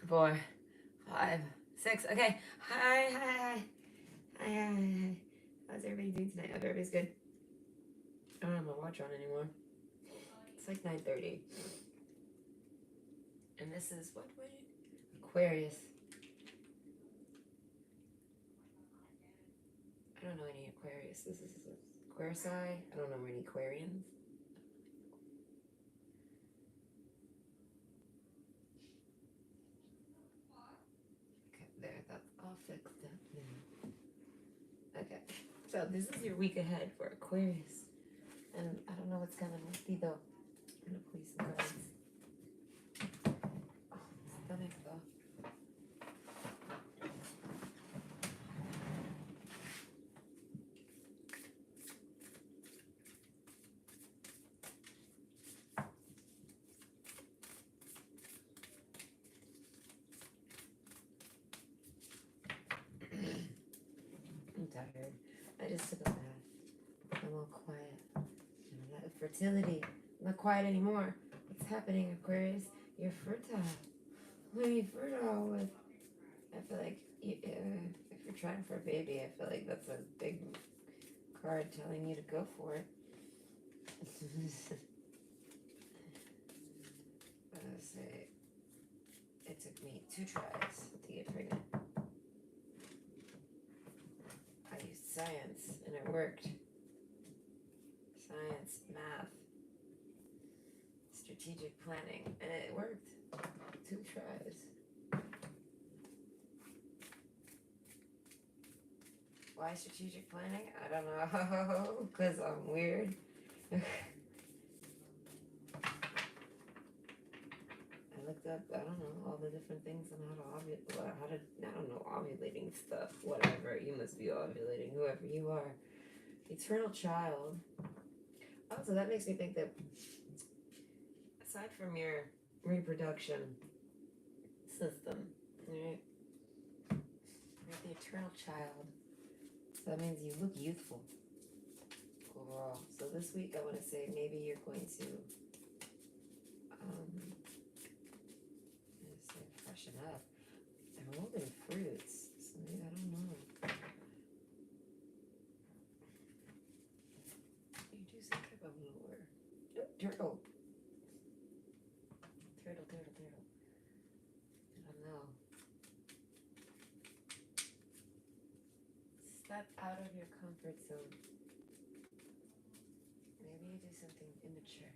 4, 5, 6. Okay. Hi, hi, hi. Hi, hi, hi. How's everybody doing tonight? Hope everybody's good. I don't have my watch on anymore. It's like 9:30. And this is what? Aquarius. I don't know any Aquarius. This is Aquarius. I don't know any Aquarians. Okay, there. That's all fixed up now. Okay. So this is your week ahead for Aquarius. And I don't know what's coming with me though. I'm gonna pull you some cards. Oh, stomach though. I'm tired. I just took a bath. I'm all quiet. Fertility. I'm not quiet anymore. What's happening, Aquarius? You're fertile. What are you fertile with? I feel like if you're trying for a baby, I feel like that's a big card telling you to go for it. Let's say it took me 2 tries to get pregnant. I used science and it worked. Science, math, strategic planning, and it worked. 2 tries. Why strategic planning? I don't know. Because I'm weird. I looked up, I don't know, all the different things on how to ovulate, I don't know, ovulating stuff, whatever. You must be ovulating, whoever you are. Eternal child. Oh, so that makes me think that aside from your reproduction system, right, you're the eternal child. So that means you look youthful overall. So this week I want to say maybe you're going to let's say freshen up. They're holding fruits. So maybe I don't know. You do some type of lure. Oh, turtle. Turtle. I don't know. Step out of your comfort zone. Maybe you do something immature,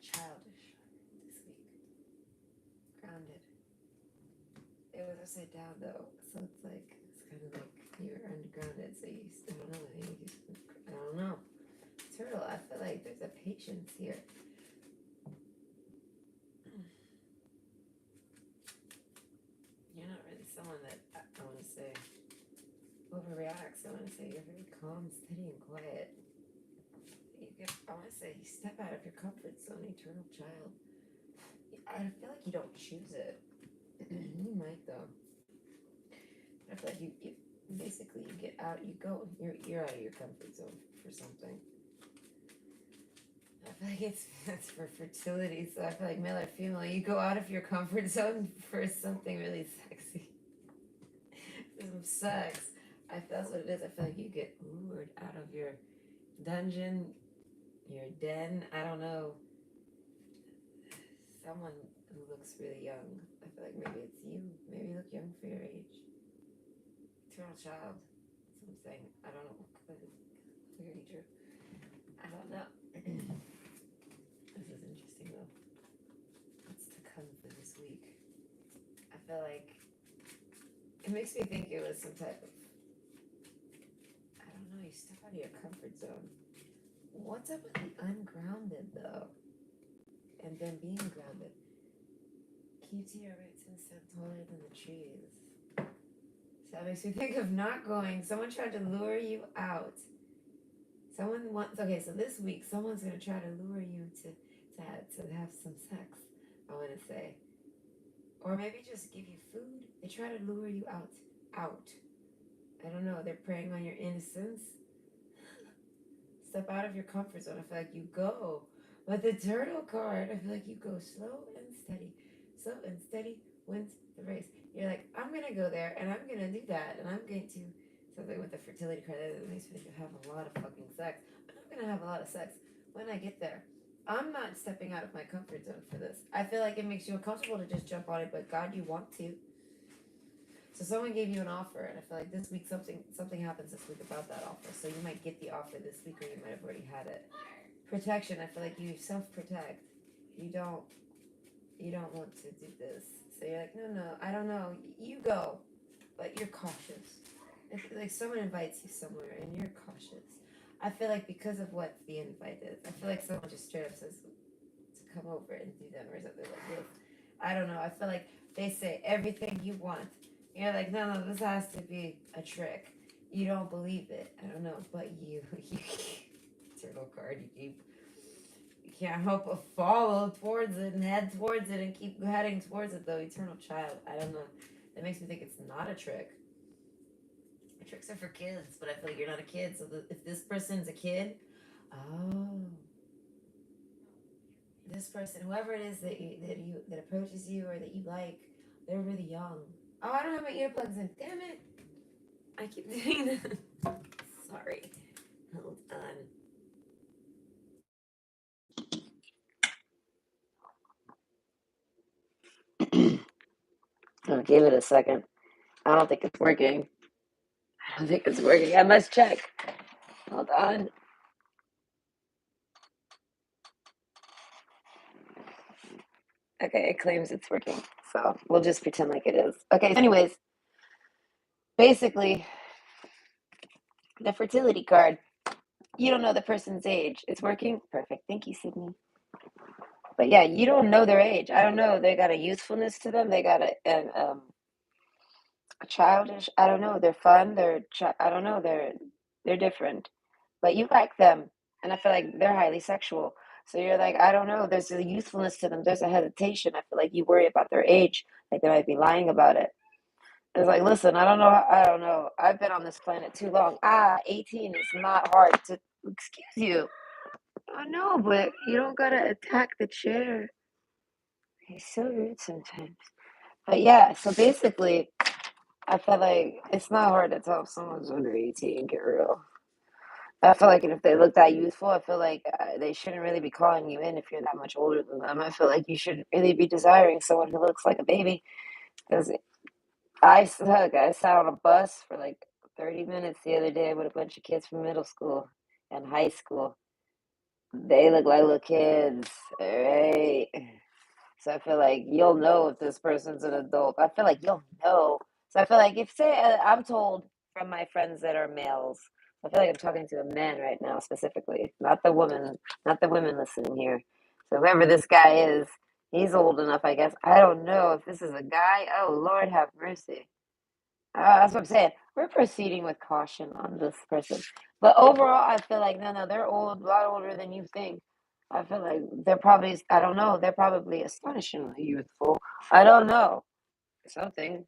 childish this week. Grounded. It was upside down though, so it's kind of like you're ungrounded. So I don't know. I don't know. Turtle. I feel like there's a patience here. You're not really someone that I want to say overreacts. I want to say you're very calm, steady, and quiet. I want to say you step out of your comfort zone, eternal child. I feel like you don't choose it. You might though. I feel like you basically you get out, you go, you're out of your comfort zone for something. I feel like it's for fertility, so I feel like male or female, you go out of your comfort zone for something really sexy. For some sex. That's what it is. I feel like you get lured out of your dungeon, your den. I don't know. Someone who looks really young. I feel like maybe it's you. Maybe you look young for your age. Eternal child. That's what I'm saying. I don't know. Clearly true. I don't know. This is interesting though. What's to come for this week? I feel like it makes me think it was some type of, I don't know, you step out of your comfort zone. What's up with the ungrounded though? And then being grounded. Keep to your roots and stand taller than the trees. So that makes me think of not going. Someone tried to lure you out. Someone wants, okay, so this week someone's going to try to lure you to have some sex, I want to say. Or maybe just give you food. They try to lure you out. I don't know. They're preying on your innocence. Step out of your comfort zone. I feel like you go. But the turtle card, I feel like you go slow and steady. Slow and steady wins the race. gonna go there and I'm gonna do that and I'm going to something with the fertility card that makes me think of having a lot of fucking sex. I'm gonna have a lot of sex when I get there. I'm not stepping out of my comfort zone for this. I feel like it makes you uncomfortable to just jump on it, but God, you want to. So someone gave you an offer, and I feel like this week something happens this week about that offer. So you might get the offer this week, or you might have already had it. Protection. I feel like you self protect. You don't want to do this. So you're like, no, I don't know. You go, but you're cautious. It's like someone invites you somewhere, and you're cautious. I feel like because of what the invite is, I feel like someone just straight up says to come over and do them or something like this. I don't know. I feel like they say everything you want. You're like, no, this has to be a trick. You don't believe it. I don't know, but you turtle card, you can't help but follow towards it and head towards it and keep heading towards it though. Eternal child. I don't know. That makes me think it's not a trick. Tricks are for kids, but I feel like you're not a kid. So if this person's a kid, oh, this person, whoever it is that approaches you or that you like, they're really young. Oh, I don't have my earplugs in. Damn it! I keep doing that. Sorry. Hold on. I'll give it a second. I don't think it's working. I must check. Hold on. Okay, it claims it's working. So we'll just pretend like it is. Okay, anyways, basically, the fertility card. You don't know the person's age. It's working? Perfect. Thank you, Sydney. But yeah, you don't know their age. I don't know. They got a youthfulness to them. They got a childish. I don't know. They're fun. I don't know. They're different. But you like them, and I feel like they're highly sexual. So you're like, I don't know. There's a youthfulness to them. There's a hesitation. I feel like you worry about their age, like they might be lying about it. It's like, listen, I don't know. I don't know. I've been on this planet too long. 18 is not hard to. Excuse you. I know, but you don't gotta attack the chair. He's so rude sometimes. But yeah, so basically, I feel like it's not hard to tell if someone's under 18, get real. I feel like if they look that youthful, I feel like they shouldn't really be calling you in if you're that much older than them. I feel like you should really be desiring someone who looks like a baby. Because I sat on a bus for like 30 minutes the other day with a bunch of kids from middle school and high school. They look like little kids, right? So I feel like you'll know if this person's an adult. I feel like you'll know. So I feel like if say I'm told from my friends that are males, I feel like I'm talking to a man right now specifically, not the women listening here. So whoever this guy is, he's old enough, I guess. I don't know if this is a guy. Oh Lord, have mercy. That's what I'm saying. We're proceeding with caution on this person. But overall, I feel like, no, they're old, a lot older than you think. I feel like they're probably, I don't know, they're probably astonishingly youthful. I don't know. Something.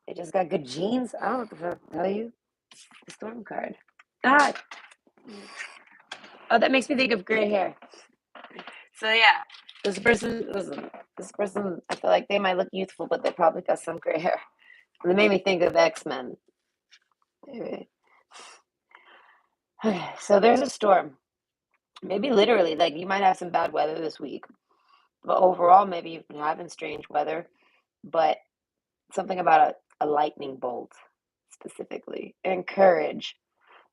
They just got good genes. I don't know what the fuck to tell you. The storm card. Ah, oh, that makes me think of gray hair. So yeah, listen, this person, I feel like they might look youthful, but they probably got some gray hair. And it made me think of X-Men. Anyway. So there's a storm. Maybe literally, like you might have some bad weather this week, but overall, maybe you've been having strange weather. But something about a lightning bolt specifically, and courage.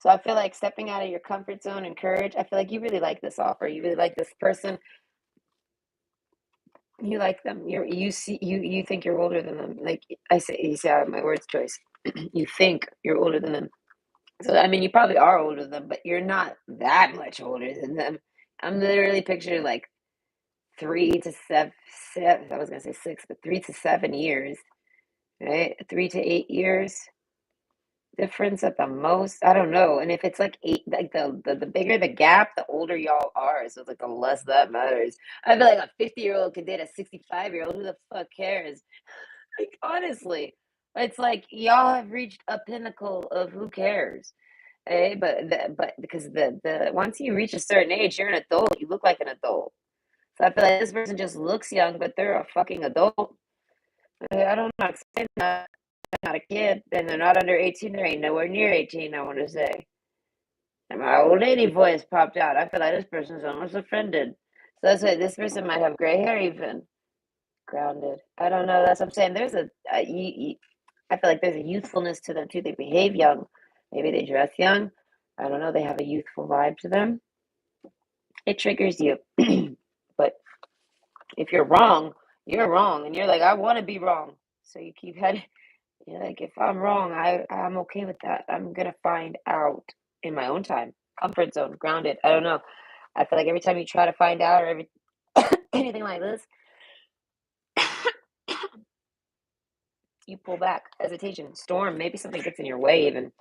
So I feel like stepping out of your comfort zone and courage. I feel like you really like this offer. You really like this person. You like them. You think you're older than them. Like I say, you see my words choice. You think you're older than them. So I mean, you probably are older than them, but you're not that much older than them. I'm literally picturing like 3 to 7. I was gonna say 6, but 3 to 7 years, right? 3 to 8 years difference at the most. I don't know. And if it's like eight, like the bigger the gap, the older y'all are. So it's like the less that matters. I feel like a 50-year-old could date a 65-year-old. Who the fuck cares? Like honestly, it's like y'all have reached a pinnacle of who cares. But because the once you reach a certain age, you're an adult. You look like an adult. So I feel like this person just looks young, but they're a fucking adult. I don't know how to explain that. not a kid, and they're not under 18. They ain't nowhere near 18, I want to say. And my old lady voice popped out. I feel like this person's almost offended. So that's why this person might have gray hair even. Grounded. I don't know. That's what I'm saying. There's I feel like there's a youthfulness to them too. They behave young. Maybe they dress young. I don't know. They have a youthful vibe to them. It triggers you. But if you're wrong, and you're like, I want to be wrong. So you keep heading. You're like, if I'm wrong, I'm okay with that. I'm gonna find out in my own time. Comfort zone, grounded. I don't know. I feel like every time you try to find out or anything like this, you pull back. Hesitation, storm. Maybe something gets in your way even.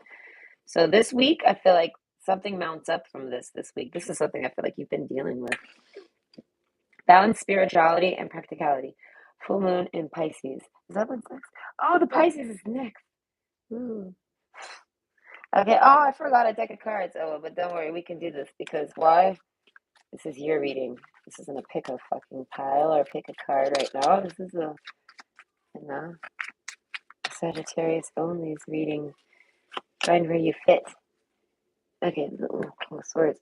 So this week, I feel like something mounts up from this week. This is something I feel like you've been dealing with. Balance spirituality and practicality. Full moon in Pisces. Is that what's next? Oh, the Pisces is next. Ooh. Okay. Oh, I forgot a deck of cards. Oh, but don't worry, we can do this because why? This is your reading. This isn't a pick a fucking pile or pick a card right now. This is a Sagittarius only's reading. Find where you fit. Okay, the King of Swords.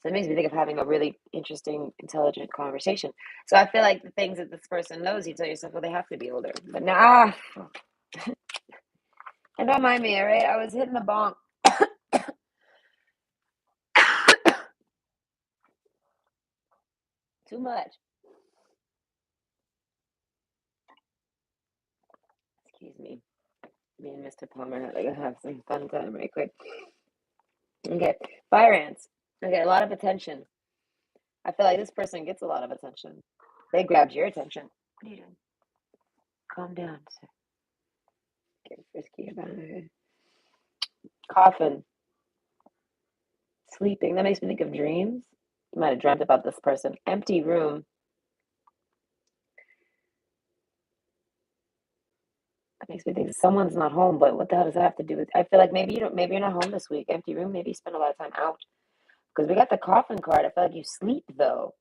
So it makes me think of having a really interesting, intelligent conversation. So I feel like the things that this person knows, you tell yourself, well, they have to be older. But now, and don't mind me, all right? I was hitting the bonk. Too much. Excuse me. Me and Mr. Palmer had to have some fun time right quick. Okay, fire ants. Okay, a lot of attention. I feel like this person gets a lot of attention. They grabbed your attention. What are you doing? Calm down, sir. Get frisky about it. Coffin. Sleeping. That makes me think of dreams. You might have dreamt about this person. Empty room. That makes me think someone's not home, but what the hell does that have to do with? I feel like maybe you're not home this week. Empty room. Maybe you spend a lot of time out. Because we got the coffin card. I feel like you sleep though,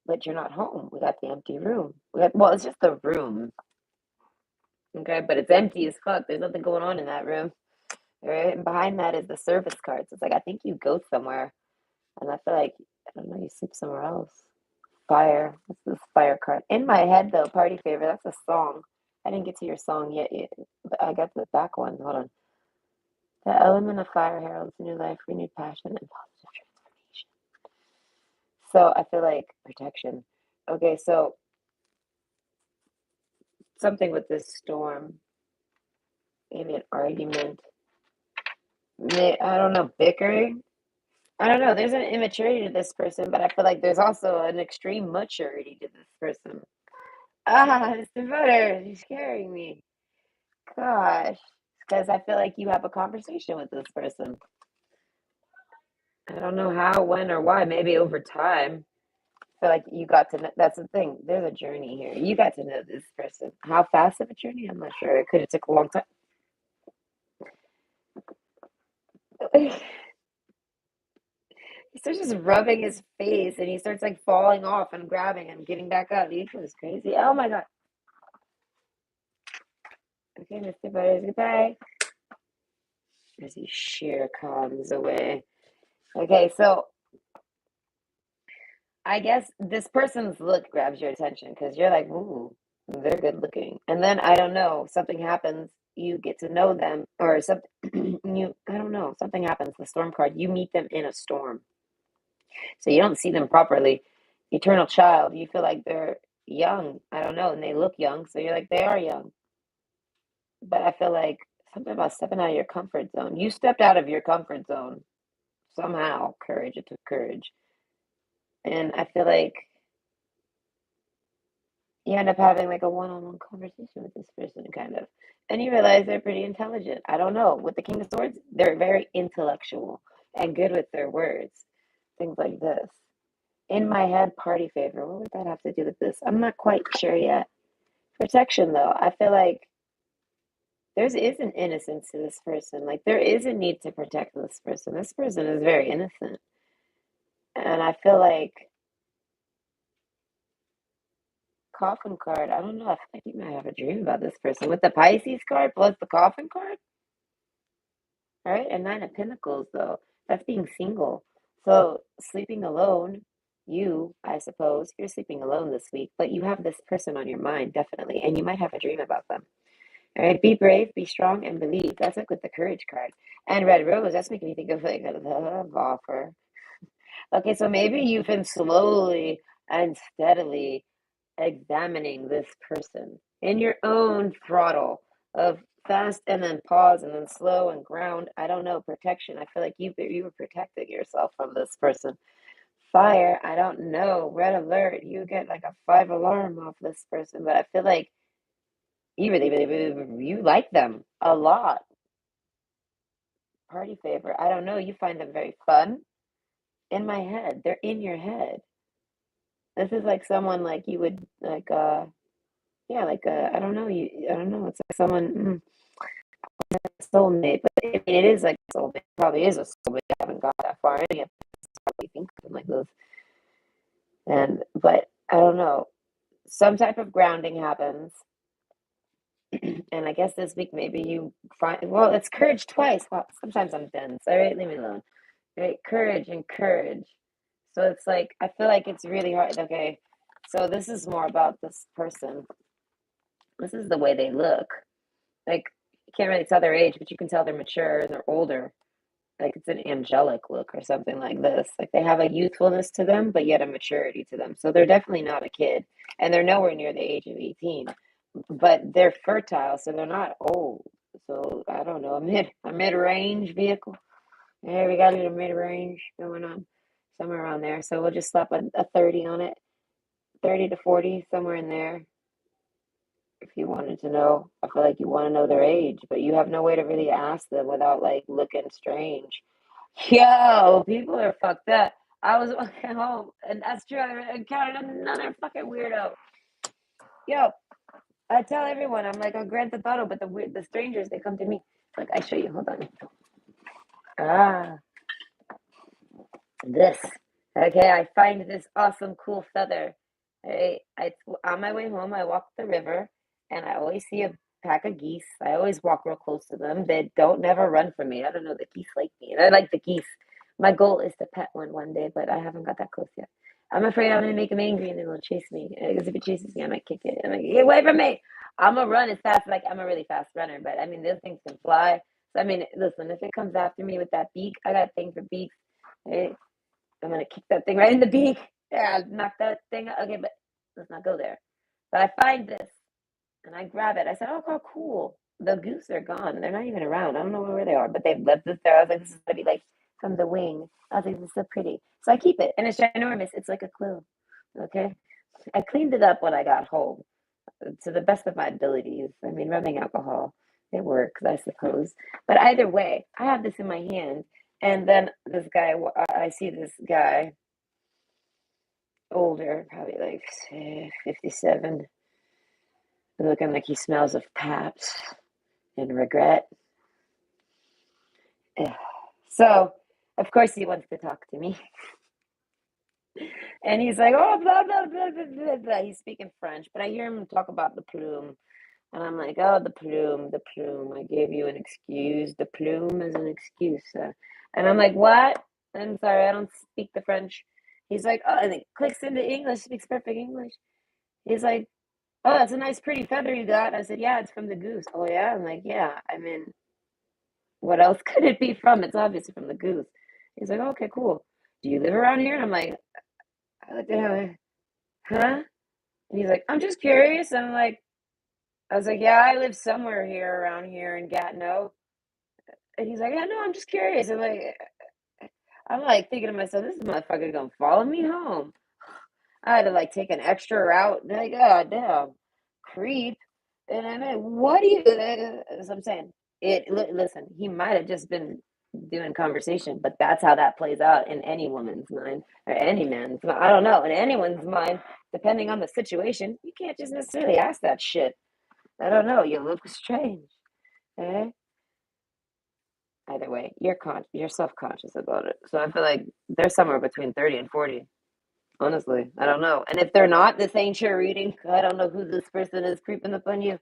but you're not home. We got the empty room. Well, it's just the room. Okay, but it's empty as fuck. There's nothing going on in that room. All right, and behind that is the service cards. It's like I think you go somewhere, and I feel like I don't know, you sleep somewhere else. Fire. What's this fire card? In my head though, party favor. That's a song. I didn't get to your song yet, but I got the back one. Hold on. The element of fire heralds a new life, renewed passion, and positive transformation. So I feel like protection. Okay, so something with this storm, maybe an argument. I don't know, bickering. I don't know. There's an immaturity to this person, but I feel like there's also an extreme maturity to this person. Ah, Mr. Butter, you're scaring me. Gosh, because I feel like you have a conversation with this person. I don't know how, when, or why. Maybe over time. I feel like you got to know. That's the thing. There's a journey here. You got to know this person. How fast of a journey? I'm not sure. It could have took a long time. He starts just rubbing his face and he starts like falling off and grabbing and getting back up. He was crazy. Oh my god. Okay, Mr. Butters, goodbye. As he sheer calms away. Okay, so I guess this person's look grabs your attention because you're like, ooh, they're good looking. And then I don't know, something happens, you get to know them, or something I don't know, something happens, the storm card, you meet them in a storm. So you don't see them properly. Eternal child, you feel like they're young. I don't know, and they look young, so you're like, they are young. But I feel like something about stepping out of your comfort zone. You stepped out of your comfort zone somehow. Courage, it took courage. And I feel like you end up having like a one-on-one conversation with this person, kind of. And you realize they're pretty intelligent. I don't know. With the King of Swords, they're very intellectual and good with their words. Things like this. In my head, party favor. What would that have to do with this? I'm not quite sure yet. Protection, though. I feel like there is an innocence to this person. Like there is a need to protect this person. This person is very innocent. And I feel like coffin card. I don't know. I feel like you might have a dream about this person with the Pisces card plus the coffin card. All right, and Nine of Pentacles though. That's being single. So sleeping alone, I suppose, you're sleeping alone this week, but you have this person on your mind, definitely, and you might have a dream about them. All right, be brave, be strong, and believe. That's like with the courage card. And Red Rose, that's making me think of like a love offer. Okay, so maybe you've been slowly and steadily examining this person in your own throttle of fast and then pause and then slow and ground. I don't know, protection. I feel like you were protecting yourself from this person. Fire, I don't know. Red alert, you get like a 5 alarm off this person, but I feel like you like them a lot. Party favor. I don't know. You find them very fun. In my head, they're in your head. This is like someone like you would like yeah, like I don't know, I don't know, it's like someone soulmate, but I mean it is like a soulmate, probably is a soulmate. I haven't got that far in yet. Probably think of them like those. And but I don't know. Some type of grounding happens. And I guess this week maybe you find well, it's courage twice. Well, sometimes I'm dense. All right, leave me alone. Right? Courage and courage. So it's like I feel like it's really hard. Okay. So this is more about this person. This is the way they look. Like you can't really tell their age, but you can tell they're mature and they're older. Like it's an angelic look or something like this. Like they have a youthfulness to them, but yet a maturity to them. So they're definitely not a kid, and they're nowhere near the age of 18. But they're fertile, so they're not old. So I don't know, a mid range vehicle. Yeah, we got a little mid range going on somewhere around there. So we'll just slap a 30 on it, 30 to 40, somewhere in there. If you wanted to know, I feel like you want to know their age, but you have no way to really ask them without like looking strange. Yo, people are fucked up. I was walking home, and that's true. I encountered another fucking weirdo. Yo, I tell everyone I'm like a Grand Theft Auto, but the strangers they come to me. Like I show you. Hold on. Ah, this. Okay, I find this awesome, cool feather. I on my way home, I walk the river, and I always see a pack of geese. I always walk real close to them. They don't never run from me. I don't know, the geese like me, and I like the geese. My goal is to pet one day, but I haven't got that close yet. I'm afraid I'm gonna make them angry, and then they'll chase me. Because if it chases me, I might kick it. I'm like, get away from me! I'm gonna run as fast. Like I'm a really fast runner, but I mean, those things can fly. So I mean, listen, if it comes after me with that beak, I got a thing for beaks. Right? I'm gonna kick that thing right in the beak. Yeah, knock that thing out. Okay, but let's not go there. But I find this and I grab it. I said, "Oh, cool. The goose are gone. They're not even around. I don't know where they are, but they've left this there." I was like, "This is gonna be like from the wing." I was like, "This is so pretty." So I keep it, and it's ginormous. It's like a quill. Okay, I cleaned it up when I got home to the best of my abilities. I mean, rubbing alcohol, it works, I suppose. But either way, I have this in my hand, and then this guy, I see this guy older, probably like 57, looking like he smells of Paps and regret. So, of course, he wants to talk to me. And he's like, oh, blah, blah, blah, blah, blah, blah. He's speaking French, but I hear him talk about the plume. And I'm like, oh, the plume, the plume. I gave you an excuse. The plume is an excuse. And I'm like, what? I'm sorry, I don't speak the French. He's like, oh, and it clicks into English, speaks perfect English. He's like, oh, that's a nice, pretty feather you got. I said, yeah, it's from the goose. Oh, yeah? I'm like, yeah. I mean, what else could it be from? It's obviously from the goose. He's like, okay, cool. Do you live around here? And I'm like, what the hell? Huh? And he's like, I'm just curious. And I was like, yeah, I live somewhere here around here in Gatineau. And he's like, yeah, no, I'm just curious. I'm like thinking to myself, this motherfucker gonna follow me home. I had to like take an extra route. Like, oh damn, creep. And I mean, what do you? As I'm saying, listen, he might have just been doing conversation, but that's how that plays out in any woman's mind or any man's. I don't know, in anyone's mind, depending on the situation. You can't just necessarily ask that shit. I don't know. You look strange. Eh? Either way, you're self conscious about it. So I feel like they're somewhere between 30 and 40. Honestly, I don't know. And if they're not, this ain't your reading. I don't know who this person is creeping up on you.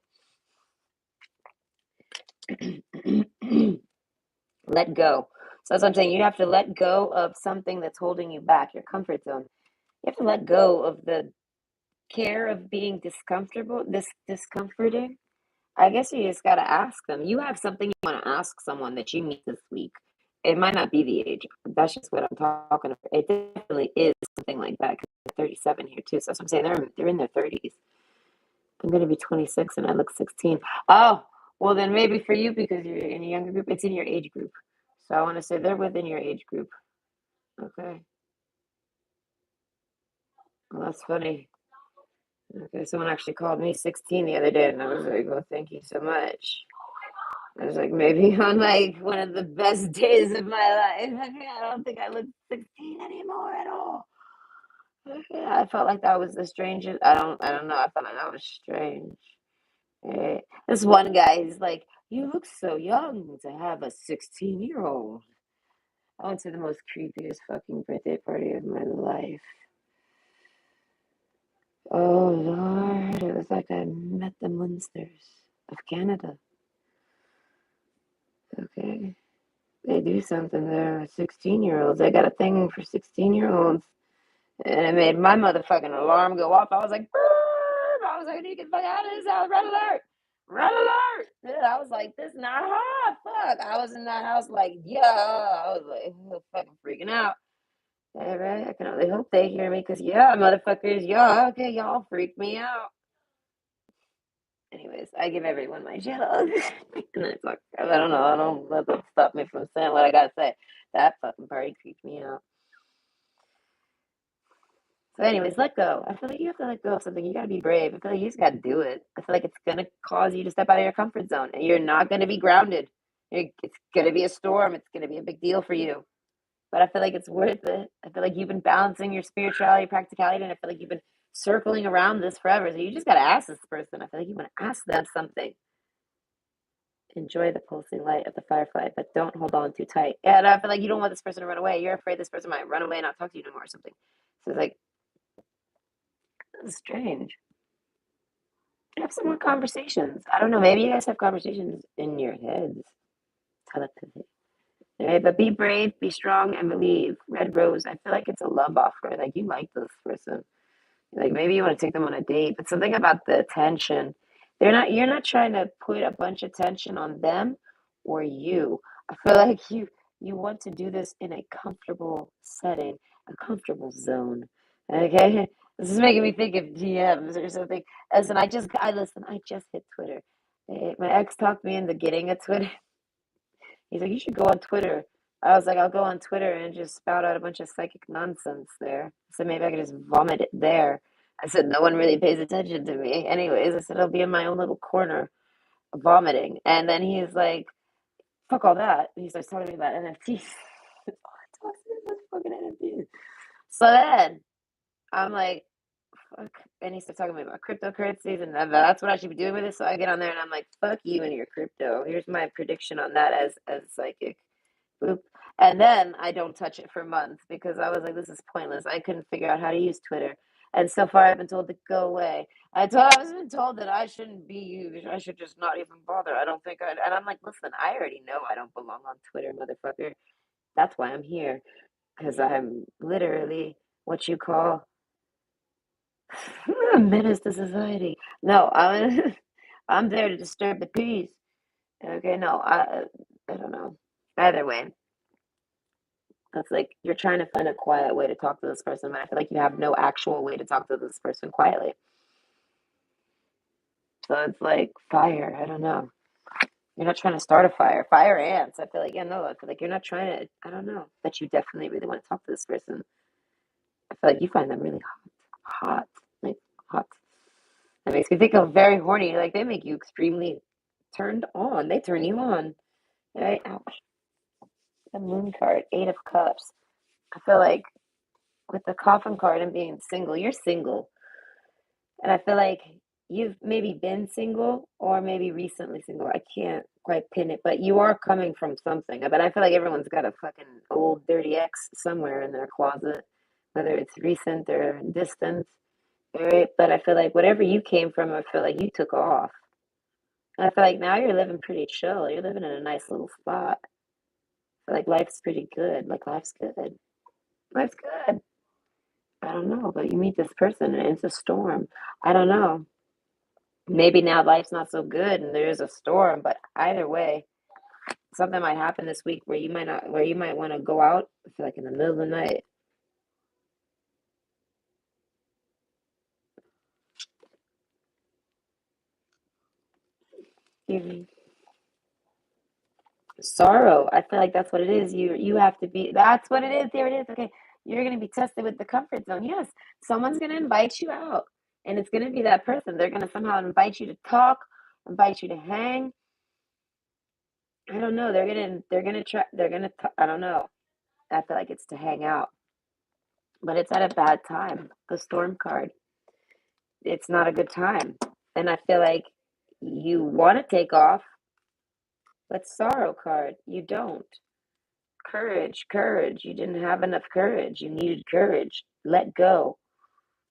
Let go. So that's what I'm saying. You have to let go of something that's holding you back, your comfort zone. You have to let go of the care of being discomforting. I guess you just got to ask them. You have something you want to ask someone that you meet this week. It might not be the age. That's just what I'm talking about. It definitely is something like that. 'Cause they're 37 here too. So that's what I'm saying. They're in their 30s. I'm gonna be 26 and I look 16. Oh, well then maybe for you because you're in a younger group, it's in your age group. So I want to say they're within your age group. Okay. Well, that's funny. Okay, someone actually called me 16 the other day, and I was like, "Well, thank you so much." I was like, maybe on like one of the best days of my life. I don't think I look 16 anymore at all. I felt like that was the strangest. I don't know. I felt like that was strange. This one guy is like, "You look so young to have a 16-year-old." I went to the most creepiest fucking birthday party of my life. Oh Lord, it was like I met the monsters of Canada. Okay. They do something there. 16-year-olds. They got a thing for 16-year-olds. And it made my motherfucking alarm go off. I was like, "Brrr!" I was like, "You get the fuck out of this house. Red alert. Red alert." Dude, I was like, this not hot. Fuck. I was in that house like, yeah. I was like, fucking freaking out. All right. I can only hope they hear me because, yeah, motherfuckers, yeah, okay, y'all freak me out. Anyways, I give everyone my shit. And then fuck, I don't know. I don't let them stop me from saying what I gotta say. That fucking party creeped me out. So, anyways, let go. I feel like you have to let go of something. You gotta be brave. I feel like you just gotta do it. I feel like it's gonna cause you to step out of your comfort zone, and you're not gonna be grounded. It's gonna be a storm. It's gonna be a big deal for you. But I feel like it's worth it. I feel like you've been balancing your spirituality, practicality, and I feel like you've been circling around this forever. So you just gotta ask this person. I feel like you want to ask them something. Enjoy the pulsing light of the firefly, but don't hold on too tight. Yeah, and I feel like you don't want this person to run away. You're afraid this person might run away and not talk to you anymore or something. So it's like, this is strange. Have some more conversations. I don't know. Maybe you guys have conversations in your heads. Telepathy. Right? But be brave, be strong, and believe. Red Rose, I feel like it's a love offer. Like you like this person. Like maybe you want to take them on a date, but something about the attention. You're not trying to put a bunch of tension on them or you. I feel like you want to do this in a comfortable setting, a comfortable zone. Okay? This is making me think of DMs or something. I just hit Twitter. My ex talked me into getting a Twitter. He's like, you should go on Twitter. I was like, I'll go on Twitter and just spout out a bunch of psychic nonsense there. So maybe I could just vomit it there. I said, no one really pays attention to me. Anyways, I said, I'll be in my own little corner vomiting. And then he's like, fuck all that. And he starts talking to me about NFTs. Oh, talks to me about fucking NFTs. So then I'm like, fuck. And he starts talking to me about cryptocurrencies, and that's what I should be doing with it. So I get on there and I'm like, fuck you and your crypto. Here's my prediction on that as psychic. Boop. And then I don't touch it for months because I was like, this is pointless. I couldn't figure out how to use Twitter. And so far, I've been told to go away. I was been told that I shouldn't be used. I should just not even bother. I don't think I. And I'm like, listen, I already know I don't belong on Twitter, motherfucker. That's why I'm here because I'm literally what you call a menace to society. No, I'm I'm there to disturb the peace. Okay, no, I don't know. Either way, it's like you're trying to find a quiet way to talk to this person, but I feel like you have no actual way to talk to this person quietly. So it's like fire. I don't know. You're not trying to start a fire. Fire ants. I feel like, yeah, no, I feel like you're not trying to, I don't know, but you definitely really want to talk to this person. I feel like you find them really hot, like hot. That makes me think of very horny. Like they make you extremely turned on. They turn you on. Right? Ouch. The moon card, 8 of Cups. I feel like with the coffin card and being single, you're single. And I feel like you've maybe been single or maybe recently single. I can't quite pin it, but you are coming from something. But I feel like everyone's got a fucking old dirty ex somewhere in their closet whether it's recent or distant, right? But I feel like whatever you came from, I feel like you took off. And I feel like now you're living pretty chill. You're living in a nice little spot. I feel like life's pretty good. Like life's good. Life's good. I don't know, but you meet this person and it's a storm. I don't know. Maybe now life's not so good and there is a storm, but either way, something might happen this week where you might not, where you might want to go out, I feel like in the middle of the night. You sorrow. I feel like that's what it is. You have to be. That's what it is. There it is. Okay, you're gonna be tested with the comfort zone. Yes, someone's gonna invite you out, and it's gonna be that person. They're gonna somehow invite you to talk, invite you to hang. I don't know. They're gonna try. I don't know. I feel like it's to hang out, but it's at a bad time. The storm card. It's not a good time, and I feel like you want to take off, but sorrow card. You don't. Courage, courage. You didn't have enough courage. You needed courage. Let go.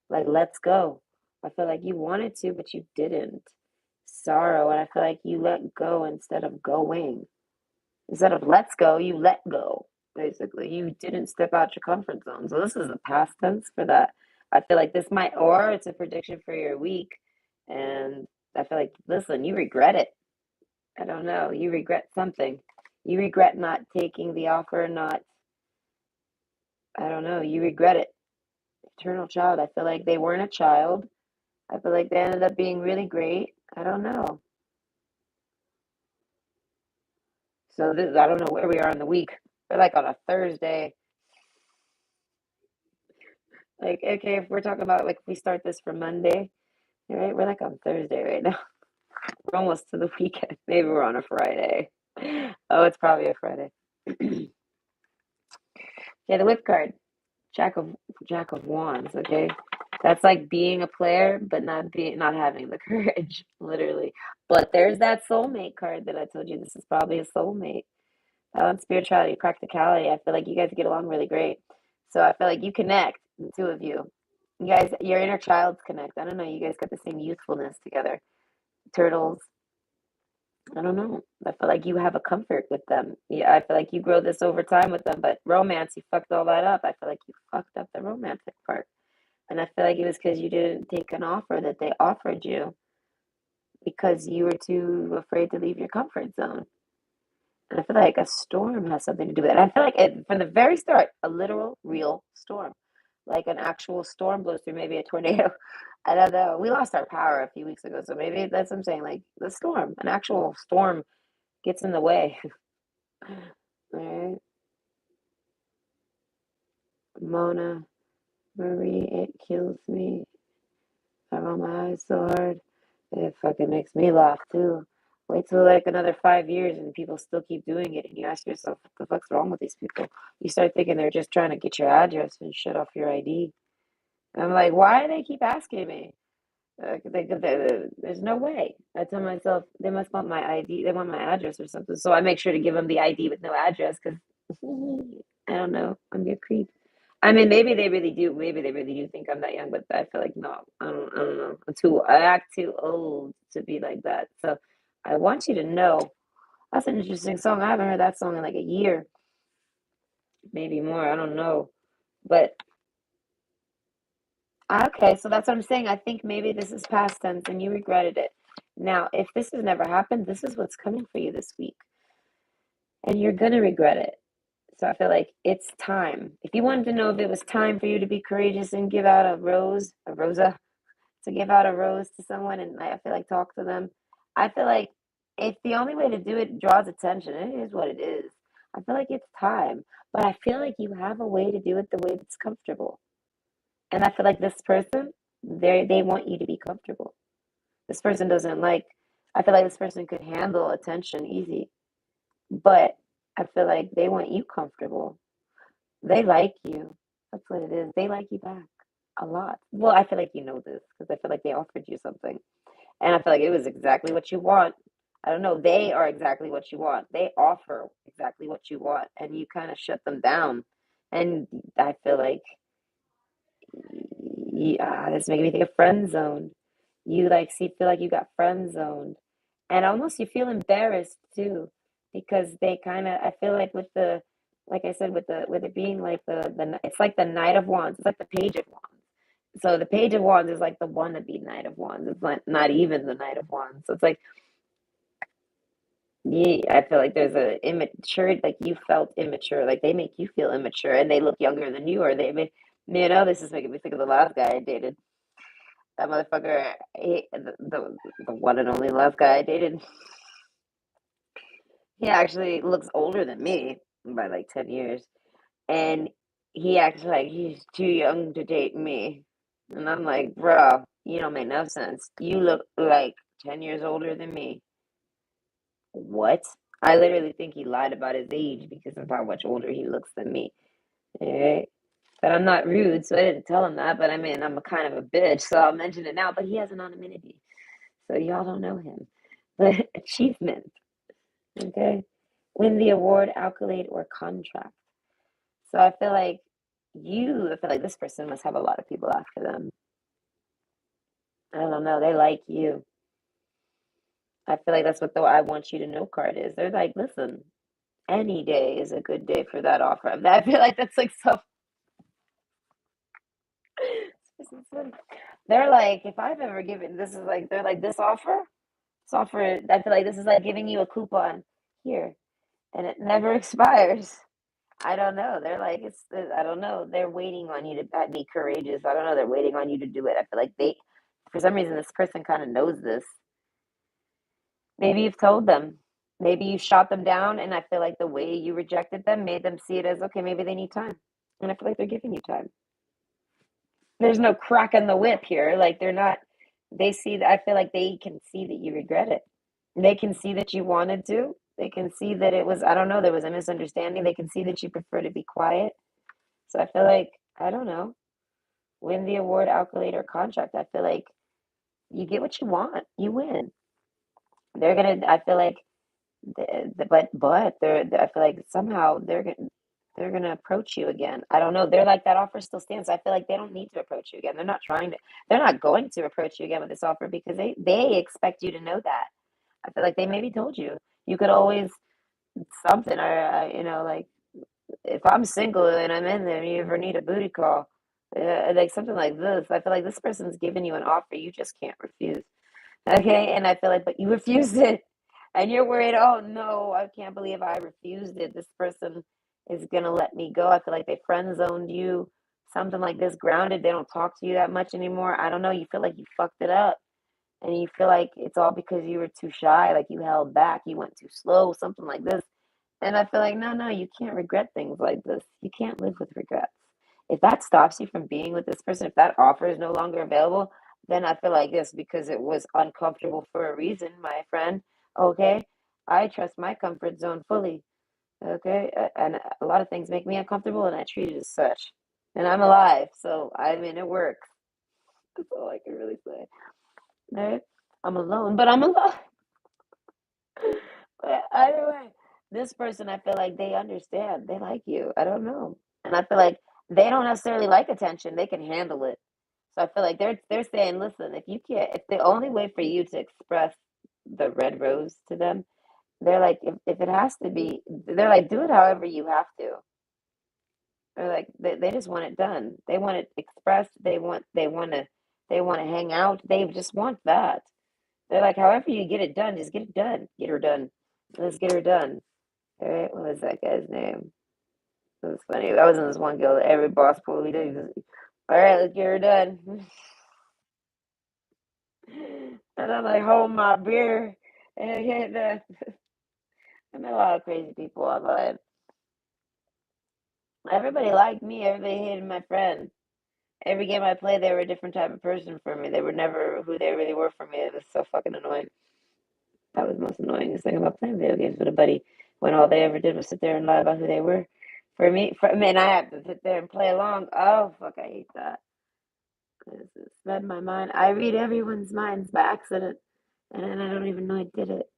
Like, let's go. I feel like you wanted to, but you didn't. Sorrow. And I feel like you let go instead of going. Instead of let's go, you let go. Basically, you didn't step out your comfort zone. So, this is a past tense for that. I feel like this might, or it's a prediction for your week. And I feel like, listen, you regret it. I don't know. You regret something. You regret not taking the offer, not I don't know. You regret it. Eternal child. I feel like they weren't a child. I feel like they ended up being really great. I don't know. So this, I don't know where we are in the week. We're like on a Thursday. Like, okay, if we're talking about like if we start this for Monday, right? We're like on Thursday right now. We're almost to the weekend. Maybe we're on a Friday. Oh, it's probably a Friday. Yeah, the whip card. Jack of Jack of Wands, okay? That's like being a player, but not having the courage, literally. But there's that soulmate card that I told you. This is probably a soulmate. Spirituality, practicality. I feel like you guys get along really great. So I feel like you connect, the two of you. You guys, your inner childs connect. I don't know. You guys got the same youthfulness together. Turtles. I don't know. I feel like you have a comfort with them. Yeah, I feel like you grow this over time with them. But romance, you fucked all that up. I feel like you fucked up the romantic part. And I feel like it was because you didn't take an offer that they offered you because you were too afraid to leave your comfort zone. And I feel like a storm has something to do with it. And I feel like from the very start, a literal, real storm, like an actual storm blows through, maybe a tornado. I don't know. We lost our power a few weeks ago, so maybe that's what I'm saying. Like the storm, an actual storm gets in the way. All right, Mona Marie, it kills me. I roll my eyes so hard. It fucking makes me laugh too. Wait till like another 5 years and people still keep doing it, and you ask yourself, what the fuck's wrong with these people? You start thinking they're just trying to get your address and shut off your ID. And I'm like, why do they keep asking me? There's no way. I tell myself they must want my ID, they want my address or something. So I make sure to give them the ID with no address because I don't know, I'm a creep. I mean, maybe they really do. Maybe they really do think I'm that young, but I feel like no. I don't know. I act too old to be like that. So I want you to know that's an interesting song. I haven't heard that song in like a year, maybe more. I don't know. But okay, so that's what I'm saying. I think maybe this is past tense and you regretted it. Now, if this has never happened, this is what's coming for you this week, and you're gonna regret it. So I feel like it's time. If you wanted to know if it was time for you to be courageous and give out a rose, a rosa, to give out a rose to someone and I feel like talk to them. I feel like if the only way to do it draws attention, it is what it is. I feel like it's time, but I feel like you have a way to do it the way that's comfortable. And I feel like this person, they want you to be comfortable. This person doesn't like. I feel like this person could handle attention easy, but I feel like they want you comfortable. They like you. That's what it is. They like you back a lot. Well, I feel like you know this because I feel like they offered you something. And I feel like it was exactly what you want. I don't know. They are exactly what you want. They offer exactly what you want, and you kind of shut them down. And I feel like Yeah, this is making me think of friend zone. You like see feel like you got friend zoned, and almost you feel embarrassed too, because they kind of I feel like with the like I said with it being like the it's like the Knight of Wands. It's like the Page of Wands. So the Page of Wands is like the wannabe Knight of Wands. It's like not even the Knight of Wands. So it's like yeah, I feel like there's a immature, like you felt immature, like they make you feel immature, and they look younger than you, or they make, this is making me think of the last guy I dated. That motherfucker, the one and only last guy I dated. He actually looks older than me by like 10 years, and he acts like he's too young to date me, and I'm like, bro, you don't make no sense. You look like 10 years older than me. What? I literally think he lied about his age because of how much older he looks than me. Alright? But I'm not rude, so I didn't tell him that. But I mean, I'm a kind of a bitch, so I'll mention it now. But he has anonymity, so y'all don't know him. But achievement, okay? Win the award, accolade, or contract. So I feel like this person must have a lot of people after them. I don't know. They like you. I feel like that's what the I want you to know card is. They're like, listen, any day is a good day for that offer. I feel like that's like so. They're like, if I've ever given, this is like, they're like, this offer, I feel like this is like giving you a coupon here, and it never expires. I don't know. They're like, I don't know. They're waiting on you to be courageous. I don't know. They're waiting on you to do it. I feel like for some reason, this person kind of knows this. Maybe you've told them. Maybe you shot them down, and I feel like the way you rejected them made them see it as okay, maybe they need time. And I feel like they're giving you time. There's no crack in the whip here. Like they're not, they see that, I feel like they can see that you regret it. They can see that you wanted to. They can see that it was, I don't know, there was a misunderstanding. They can see that you prefer to be quiet. So I feel like, I don't know, win the award, accolade, or contract. I feel like you get what you want, you win. They're gonna, I feel like but I feel like somehow they're gonna approach you again. I don't know. They're like that offer still stands. I feel like they don't need to approach you again. They're not going to approach you again with this offer because they expect you to know that. I feel like they maybe told you. You could always something or like if I'm single and I'm in there and you ever need a booty call, like something like this. I feel like this person's giving you an offer you just can't refuse. Okay, and I feel like, but you refused it, and you're worried. Oh no, I can't believe I refused it. This person is gonna let me go. I feel like they friend zoned you, something like this. Grounded. They don't talk to you that much anymore. I don't know. You feel like you fucked it up, and you feel like it's all because you were too shy. Like you held back. You went too slow. Something like this. And I feel like no, you can't regret things like this. You can't live with regrets. If that stops you from being with this person, if that offer is no longer available, then I feel like this because it was uncomfortable for a reason, my friend. Okay, I trust my comfort zone fully. Okay, and a lot of things make me uncomfortable, and I treat it as such. And I'm alive, so I mean it works. That's all I can really say. All right, I'm alone, but I'm alive. But either way, this person, I feel like they understand. They like you. I don't know. And I feel like they don't necessarily like attention. They can handle it. So I feel like they're saying, listen, if the only way for you to express the red rose to them, they're like, if it has to be, they're like, do it however you have to. They're like, they just want it done. They want it expressed. They want to hang out. They just want that. They're like, however you get it done, just get it done. Get her done. Let's get her done. All right, what was that guy's name? It was funny. I was in this one girl that every boss pulled me did. All right, let's get her done. And I'm like, hold my beer. And I met a lot of crazy people online. Everybody liked me. Everybody hated my friend. Every game I played, they were a different type of person for me. They were never who they really were for me. It was so fucking annoying. That was the most annoying thing about playing video games with a buddy when all they ever did was sit there and lie about who they were. And I have to sit there and play along. Oh, fuck, I hate that. It's read my mind. I read everyone's minds by accident, and then I don't even know I did it.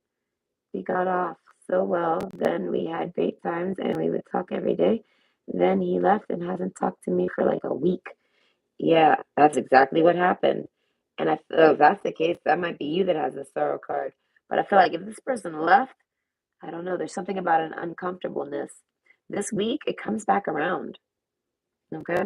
We got off so well. Then we had great times, and we would talk every day. Then he left and hasn't talked to me for like a week. Yeah, that's exactly what happened. And I feel if that's the case, that might be you that has the sorrow card. But I feel like if this person left, I don't know, there's something about an uncomfortableness. This week, it comes back around. Okay.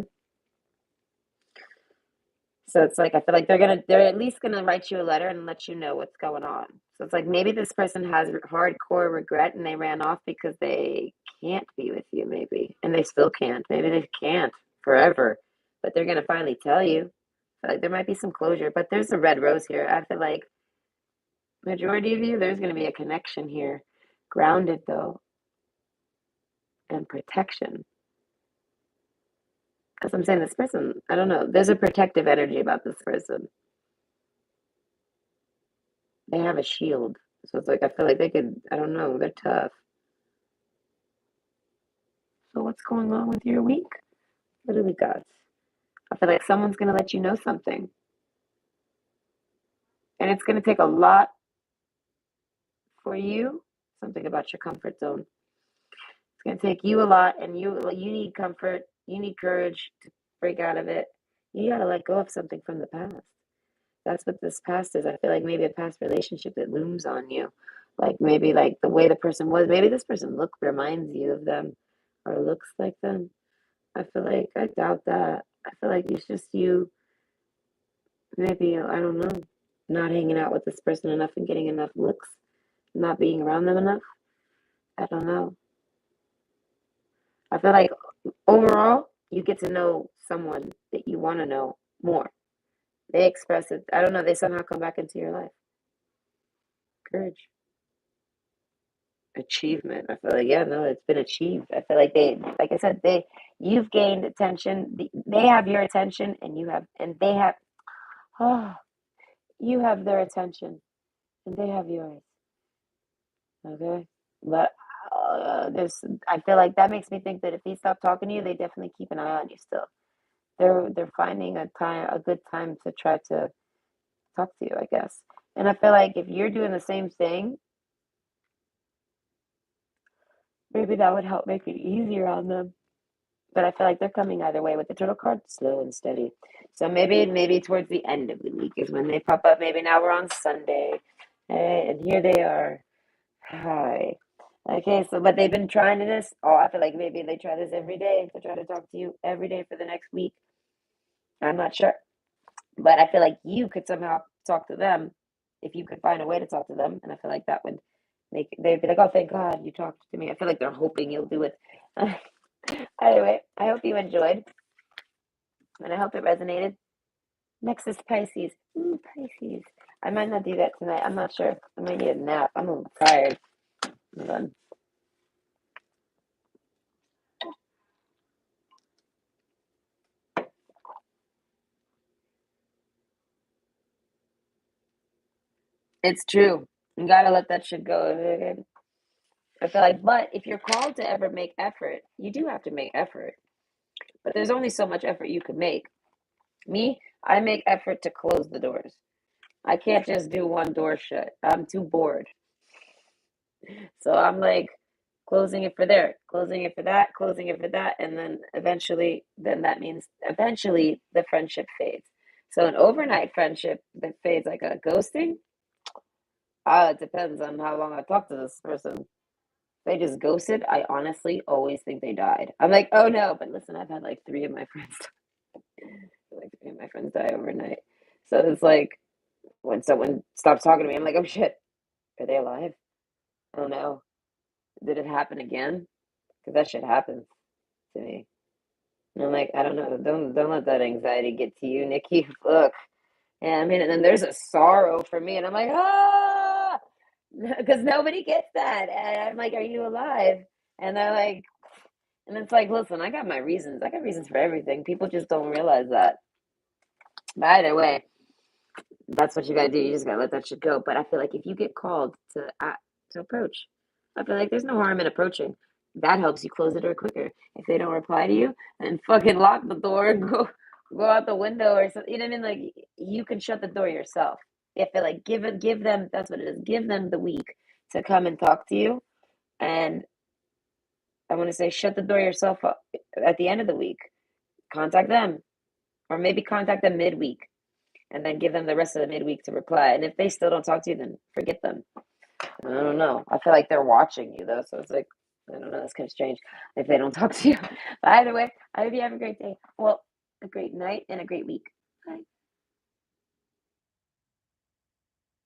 So it's like I feel like they're at least gonna write you a letter and let you know what's going on. So it's like maybe this person has hardcore regret and they ran off because they can't be with you, maybe, and they still can't. Maybe they can't forever, but they're gonna finally tell you. Like there might be some closure, but there's a red rose here. I feel like majority of you, there's gonna be a connection here, grounded though, and protection. As I'm saying, this person, I don't know. There's a protective energy about this person. They have a shield. So it's like I feel like they could, I don't know, they're tough. So what's going on with your week? What do we got? I feel like someone's gonna let you know something. And it's gonna take a lot for you, something about your comfort zone. It's gonna take you a lot and you need comfort, you need courage to break out of it. You gotta let go of something from the past. That's what this past is. I feel like maybe a past relationship that looms on you. Like maybe like the way the person was, maybe this person reminds you of them or looks like them. I feel like I doubt that. I feel like it's just you, maybe, I don't know, not hanging out with this person enough and getting enough looks, not being around them enough. I don't know. I feel like overall, you get to know someone that you want to know more. They express it. I don't know. They somehow come back into your life. Courage, achievement. I feel like, yeah, no, it's been achieved. I feel like like I said, you've gained attention. They have your attention, and they have, oh, you have their attention, and they have yours. Okay. But there's, I feel like that makes me think that if he stopped talking to you, they definitely keep an eye on you still. They're finding a good time to try to talk to you, I guess. And I feel like if you're doing the same thing, maybe that would help make it easier on them. But I feel like they're coming either way with the turtle card, slow and steady. So maybe towards the end of the week is when they pop up. Maybe now we're on Sunday, and here they are. Hi. Okay, so but they've been trying this. Oh, I feel like maybe they try this every day. They try to talk to you every day for the next week. I'm not sure, but I feel like you could somehow talk to them if you could find a way to talk to them, and I feel like that would make they'd be like, "Oh, thank God you talked to me." I feel like they're hoping you'll do it. Anyway, I hope you enjoyed, and I hope it resonated. Next is Pisces. Pisces. I might not do that tonight. I'm not sure. I might need a nap. I'm a little tired. Hold on. It's true. You gotta let that shit go. I feel like, but if you're called to ever make effort, you do have to make effort. But there's only so much effort you can make. Me, I make effort to close the doors. I can't just do one door shut. I'm too bored. So I'm like closing it for there, closing it for that, closing it for that, and then eventually, then that means eventually the friendship fades. So an overnight friendship that fades like a ghosting, it depends on how long I talk to this person. They just ghosted. I honestly always think they died. I'm like, oh no, but listen, I've had like three of my friends, like three of my friends die overnight. So it's like when someone stops talking to me, I'm like, oh shit, are they alive? Oh no, did it happen again? Because that shit happens to me. And I'm like, I don't know, don't let that anxiety get to you, Nikki. Look, and I mean, and then there's a sorrow for me, and I'm like, ah, because nobody gets that, and I'm like, are you alive? And they're like, and it's like, listen, I got my reasons. I got reasons for everything. People just don't realize that. But either way, that's what you gotta do. You just gotta let that shit go. But I feel like if you get called to approach, I feel like there's no harm in approaching. That helps you close the door quicker. If they don't reply to you, then fucking lock the door, go out the window or something. You know what I mean? Like you can shut the door yourself. I feel like give them. That's what it is. Give them the week to come and talk to you. And I want to say shut the door yourself up at the end of the week. Contact them. Or maybe contact them midweek and then give them the rest of the midweek to reply. And if they still don't talk to you, then forget them. I don't know. I feel like they're watching you though, so it's like I don't know. That's kind of strange if they don't talk to you. But either way, I hope you have a great day. Well, a great night and a great week.